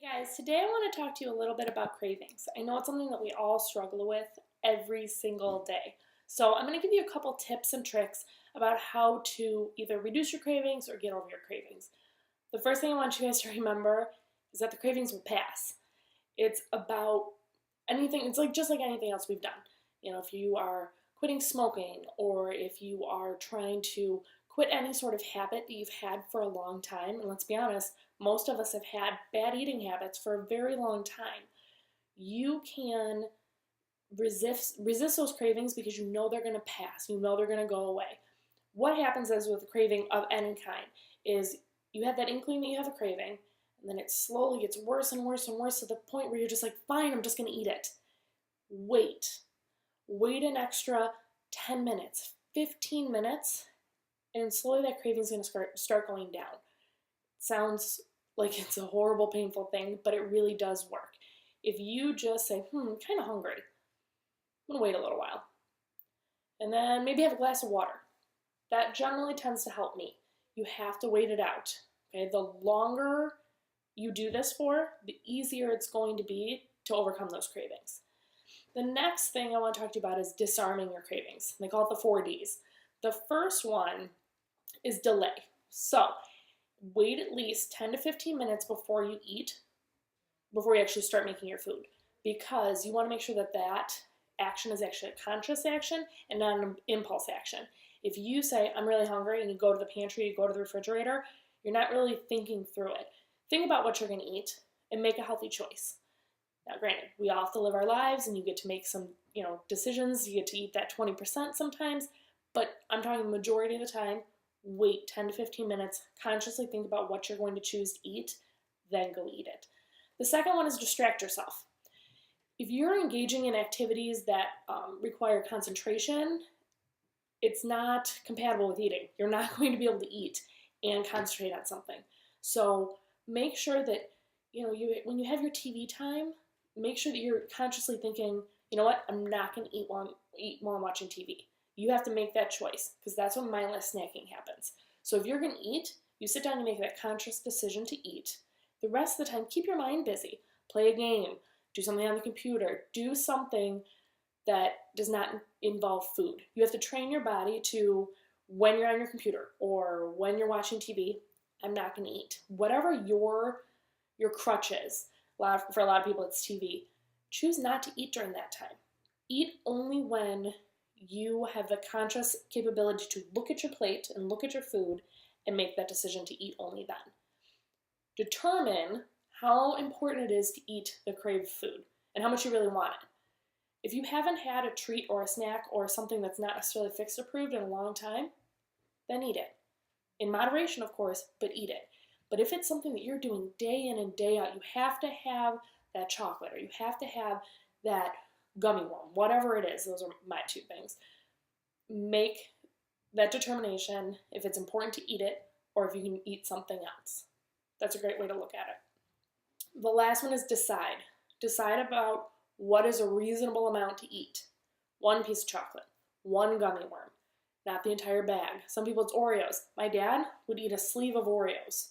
Hey guys, today I want to talk to you a little bit about cravings. I know it's something that we all struggle with every single day. So I'm going to give you a couple tips and tricks about how to either reduce your cravings or get over your cravings. The first thing I want you guys to remember is that the cravings will pass. It's about anything, it's like just like anything else we've done. You know, if you are quitting smoking or if you are trying to quit any sort of habit that you've had for a long time, and let's be honest, most of us have had bad eating habits for a very long time. You can resist those cravings because you know they're going to pass. You know they're going to go away. What happens is with a craving of any kind is you have that inkling that you have a craving, and then it slowly gets worse and worse and worse to the point where you're just like, fine, I'm just going to eat it. Wait. Wait an extra 10 minutes, 15 minutes, and slowly that craving is going to start going down. Sounds like it's a horrible, painful thing, but it really does work. If you just say, I'm kind of hungry, I'm going to wait a little while, and then maybe have a glass of water. That generally tends to help me. You have to wait it out. Okay, the longer you do this for, the easier it's going to be to overcome those cravings. The next thing I want to talk to you about is disarming your cravings. They call it the 4Ds. The first one is delay. So wait at least 10 to 15 minutes before you eat, before you actually start making your food, because you want to make sure that that action is actually a conscious action and not an impulse action. If you say, I'm really hungry, and you go to the pantry, you go to the refrigerator, you're not really thinking through it. Think about what you're going to eat and make a healthy choice. Now, granted, we all have to live our lives, and you get to make some, decisions. You get to eat that 20% sometimes, but I'm talking the majority of the time, wait 10 to 15 minutes, consciously think about what you're going to choose to eat, then go eat it. The second one is distract yourself. If you're engaging in activities that require concentration, it's not compatible with eating. You're not going to be able to eat and concentrate on something. So make sure that, when you have your TV time, make sure that you're consciously thinking, you know what, I'm not going to eat while I'm watching TV. You have to make that choice, because that's when mindless snacking happens. So if you're going to eat, you sit down and make that conscious decision to eat. The rest of the time, keep your mind busy. Play a game, do something on the computer, do something that does not involve food. You have to train your body to, when you're on your computer or when you're watching TV, I'm not going to eat. Whatever your crutch is, for a lot of people it's TV, choose not to eat during that time. Eat only when you have the conscious capability to look at your plate and look at your food and make that decision to eat only then. Determine how important it is to eat the craved food and how much you really want it. If you haven't had a treat or a snack or something that's not necessarily fixed approved in a long time, then eat it. In moderation, of course, but eat it. But if it's something that you're doing day in and day out, you have to have that chocolate or you have to have that gummy worm, whatever it is. Those are my two things. Make that determination if it's important to eat it or if you can eat something else. That's a great way to look at it. The last one is decide. Decide about what is a reasonable amount to eat. One piece of chocolate, one gummy worm, not the entire bag. Some people it's Oreos. My dad would eat a sleeve of Oreos.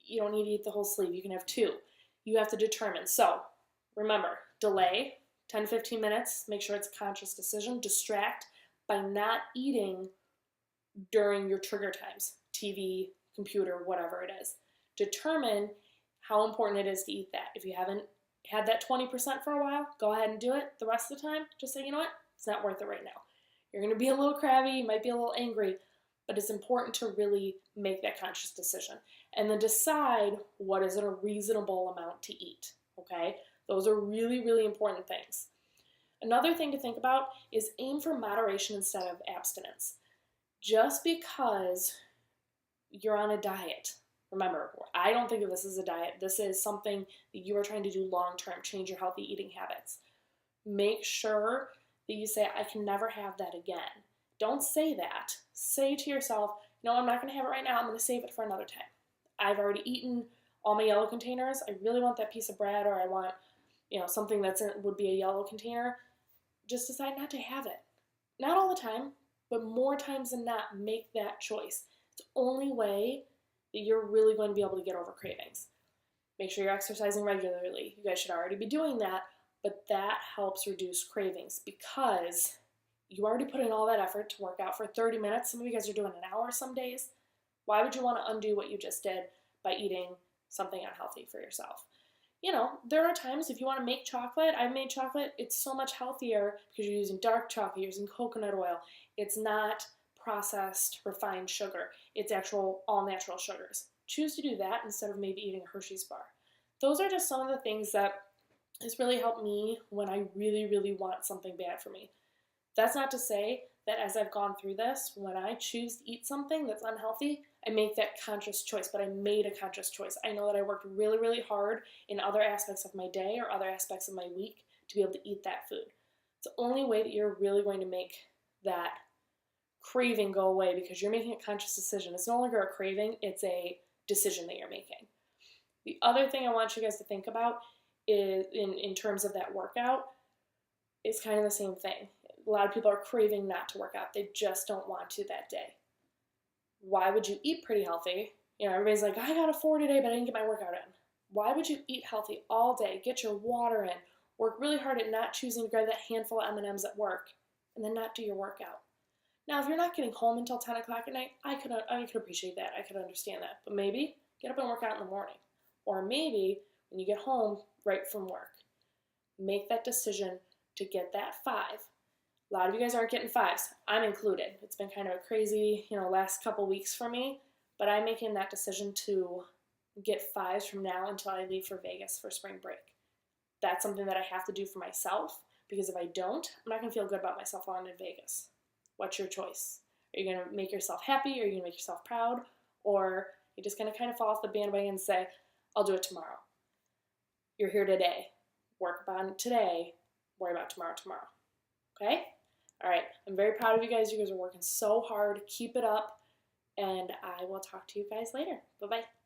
You don't need to eat the whole sleeve. You can have two. You have to determine. So remember, delay 10 to 15 minutes. Make sure it's a conscious decision. Distract by not eating during your trigger times, TV, computer, whatever it is. Determine how important it is to eat that. If you haven't had that 20% for a while, go ahead and do it. The rest of the time, just say, you know what, it's not worth it right now. You're going to be a little crabby, you might be a little angry, but it's important to really make that conscious decision. And then decide what is a reasonable amount to eat, okay? Those are really, really important things. Another thing to think about is aim for moderation instead of abstinence. Just because you're on a diet, remember, I don't think of this as a diet. This is something that you are trying to do long-term, change your healthy eating habits. Make sure that you say, I can never have that again. Don't say that. Say to yourself, no, I'm not going to have it right now. I'm going to save it for another time. I've already eaten all my yellow containers. I really want that piece of bread, or I want, something would be a yellow container. Just decide not to have it. Not all the time, but more times than not, make that choice. It's the only way that you're really going to be able to get over cravings. Make sure you're exercising regularly. You guys should already be doing that, but that helps reduce cravings because you already put in all that effort to work out for 30 minutes. Some of you guys are doing an hour some days. Why would you want to undo what you just did by eating something unhealthy for yourself? You know, there are times if you want to make chocolate, I've made chocolate, it's so much healthier because you're using dark chocolate, you're using coconut oil. It's not processed, refined sugar. It's actual all natural sugars. Choose to do that instead of maybe eating a Hershey's bar. Those are just some of the things that has really helped me when I really, really want something bad for me. That's not to say that as I've gone through this, when I choose to eat something that's unhealthy, I make that conscious choice, but I made a conscious choice. I know that I worked really, really hard in other aspects of my day or other aspects of my week to be able to eat that food. It's the only way that you're really going to make that craving go away because you're making a conscious decision. It's no longer a craving, it's a decision that you're making. The other thing I want you guys to think about is in terms of that workout, is kind of the same thing. A lot of people are craving not to work out. They just don't want to that day. Why would you eat pretty healthy? You know, everybody's like, I got a 4 today, but I didn't get my workout in. Why would you eat healthy all day, get your water in, work really hard at not choosing to grab that handful of M&Ms at work, and then not do your workout? Now, if you're not getting home until 10 o'clock at night, I could appreciate that. I could understand that. But maybe get up and work out in the morning. Or maybe when you get home right from work, make that decision to get that 5. A lot of you guys aren't getting 5s. I'm included. It's been kind of a crazy, last couple weeks for me, but I'm making that decision to get 5s from now until I leave for Vegas for spring break. That's something that I have to do for myself because if I don't, I'm not going to feel good about myself while I'm in Vegas. What's your choice? Are you going to make yourself happy? Are you going to make yourself proud? Or you're just going to kind of fall off the bandwagon and say, I'll do it tomorrow. You're here today. Work on it today. Worry about tomorrow. Okay? All right. I'm very proud of you guys. You guys are working so hard. Keep it up. And I will talk to you guys later. Bye-bye.